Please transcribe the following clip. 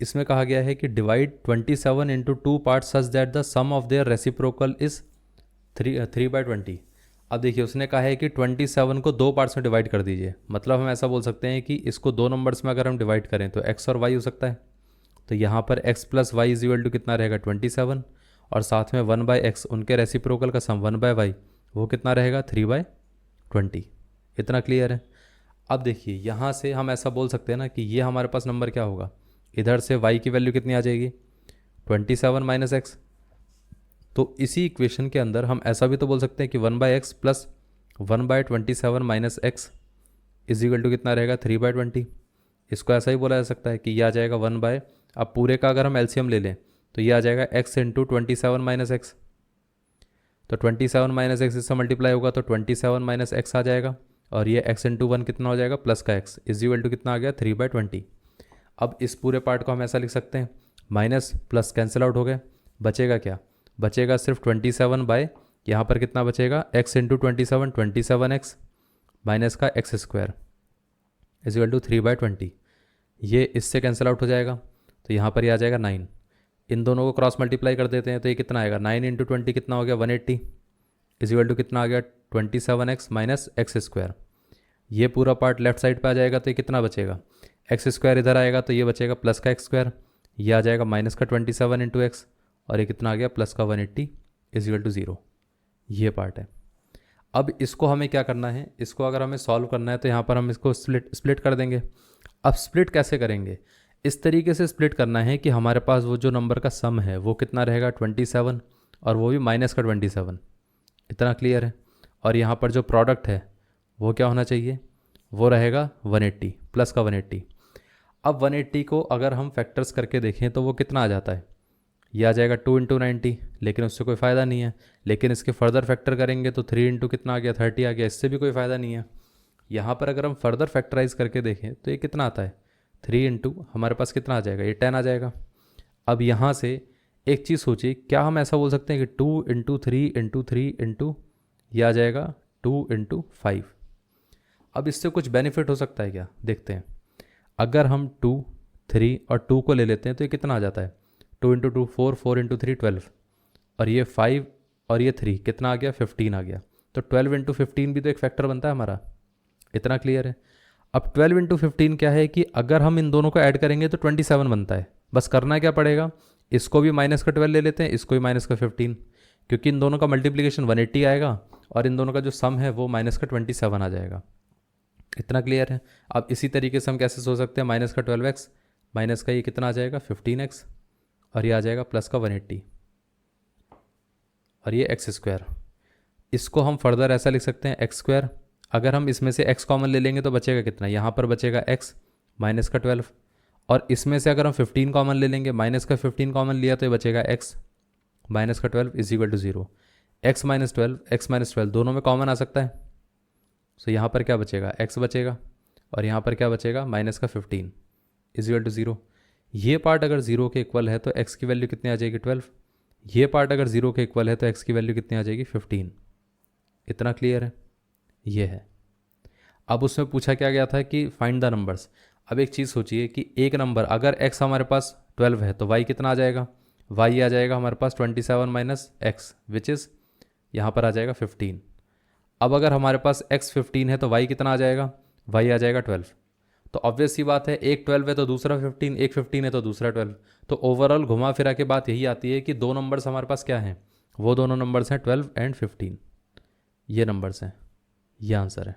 इसमें कहा गया है कि divide 27 into 2 part such that the sum of their reciprocal is 3/20। अब देखिए उसने कहा है कि 27 को 2 पार्ट्स में डिवाइड कर दीजिए। मतलब हम ऐसा बोल सकते हैं कि इसको 2 नंबर्स में अगर हम डिवाइड करें तो x और y हो सकता है। तो यहाँ पर x plus y is equal to कितना रहेगा 27, और साथ में 1/x उनके रेसिप्रोकल का सम 1/y वो कितना रहेगा 3/20। इतना क्लियर है। अब देखिए यहाँ से हम ऐसा बोल सकते हैं ना कि ये हमारे पास नंबर क्या होगा, इधर से y की वैल्यू कितनी आ जाएगी 27 माइनस एक्स। तो इसी इक्वेशन के अंदर हम ऐसा भी तो बोल सकते हैं कि 1/x plus 1/27 minus x is equal to कितना रहेगा 3/20। इसको ऐसा ही बोला जा सकता है कि यह आ जाएगा 1/, अब पूरे का अगर हम एलसीएम ले लें तो ये आ जाएगा x इंटू 27 माइनस एक्स। तो 27 माइनस एक्स इससे मल्टीप्लाई होगा तो 27 माइनस एक्स आ जाएगा, और ये x इंटू 1 कितना हो जाएगा प्लस का x इज इक्वल टू कितना आ गया 3/20। अब इस पूरे पार्ट को हम ऐसा लिख सकते हैं, माइनस प्लस कैंसिल आउट हो गए, बचेगा क्या, बचेगा सिर्फ 27 बाय यहाँ पर कितना बचेगा x इंटू 27x माइनस का x square is equal to 3/20। ये इससे कैंसिल आउट हो जाएगा तो यहाँ पर ये आ जाएगा 9। इन दोनों को क्रॉस मल्टीप्लाई कर देते हैं तो ये कितना आएगा 9 इंटू 20 कितना हो गया 180 इज इक्वल टू कितना आ गया 27x माइनस एक्स स्क्वायर। ये पूरा पार्ट लेफ्ट साइड पे आ जाएगा तो ये कितना बचेगा एक्स स्क्वायर इधर आएगा तो ये बचेगा प्लस का एक्स स्क्वायर, ये आ जाएगा माइनस का 27 इंटू एक्स, और ये कितना आ गया प्लस का 180 इज इक्वल टू 0। ये पार्ट है। अब इसको हमें क्या करना है, इसको अगर हमें सॉल्व करना है तो यहाँ पर हम इसको स्प्लिट कर देंगे। अब स्प्लिट कैसे करेंगे, इस तरीके से स्प्लिट करना है कि हमारे पास वो जो नंबर का सम है वो कितना रहेगा 27, और वो भी माइनस का 27। इतना क्लियर है। और यहाँ पर जो प्रोडक्ट है वो क्या होना चाहिए, वो रहेगा 180 प्लस का 180। अब 180 को अगर हम फैक्टर्स करके देखें तो वो कितना आ जाता है, ये आ जाएगा 2 इंटू 90, लेकिन उससे कोई फ़ायदा नहीं है। लेकिन इसके फर्दर फैक्टर करेंगे तो 3 इंटू कितना आ गया 30 आ गया, इससे भी कोई फ़ायदा नहीं है। यहाँ पर अगर हम फर्दर फैक्टराइज करके देखें तो ये कितना आता है 3 इंटू हमारे पास कितना आ जाएगा, ये 10 आ जाएगा। अब यहाँ से एक चीज़ सोचिए, क्या हम ऐसा बोल सकते हैं कि 2 इंटू 3 इंटू 3 इंटू ये आ जाएगा 2 इंटू 5। अब इससे कुछ बेनिफिट हो सकता है क्या, देखते हैं। अगर हम 2, 3 और 2 को ले लेते हैं तो ये कितना आ जाता है 2 इंटू 2 4, 4 इंटू 3 12, और ये 5 और ये 3 कितना आ गया 15 आ गया। तो 12 इंटू 15 भी तो एक फैक्टर बनता है हमारा। इतना क्लियर है। अब 12 इंटू 15 क्या है कि अगर हम इन दोनों को ऐड करेंगे तो 27 बनता है। बस करना क्या पड़ेगा, इसको भी माइनस का 12 ले लेते हैं, इसको भी माइनस का 15, क्योंकि इन दोनों का मल्टीप्लिकेशन 180 आएगा और इन दोनों का जो सम है वो माइनस का 27 आ जाएगा। इतना क्लियर है। अब इसी तरीके से हम कैसे सोच सकते हैं, माइनस का 12x माइनस का ये कितना आ जाएगा 15x, और ये आ जाएगा प्लस का 180, और ये एक्स स्क्वायर। इसको हम फर्दर ऐसा लिख सकते हैं एक्स स्क्वायर। अगर हम इसमें से x कॉमन ले लेंगे तो बचेगा कितना, यहाँ पर बचेगा x माइनस का 12, और इसमें से अगर हम 15 कॉमन ले लेंगे, माइनस का 15 कॉमन लिया तो ये बचेगा x माइनस का 12 is equal to 0। x minus 12 दोनों में कॉमन आ सकता है, सो यहाँ पर क्या बचेगा x बचेगा, और यहाँ पर क्या बचेगा माइनस का 15 इज इक्वल टू 0। ये पार्ट अगर 0 के इक्वल है तो x की वैल्यू कितनी आ जाएगी 12। ये पार्ट अगर 0 के इक्वल है तो x की वैल्यू कितनी आ जाएगी 15। इतना क्लियर है। ये है। अब उसमें पूछा क्या गया था कि फाइंड द नंबर्स। अब एक चीज़ सोचिए कि एक नंबर अगर x हमारे पास 12 है तो y कितना आ जाएगा, y आ जाएगा हमारे पास 27 माइनस एक्स विच इज़ यहाँ पर आ जाएगा 15। अब अगर हमारे पास x 15 है तो y कितना आ जाएगा, y आ जाएगा 12। तो ऑब्वियस सी बात है, एक 12 है तो दूसरा 15, एक 15 है तो दूसरा 12। तो ओवरऑल घुमा फिरा के बात यही आती है कि दो नंबर्स हमारे पास क्या हैं, वो दोनों नंबर्स हैं 12 एंड 15। ये नंबर्स हैं, ये आंसर है।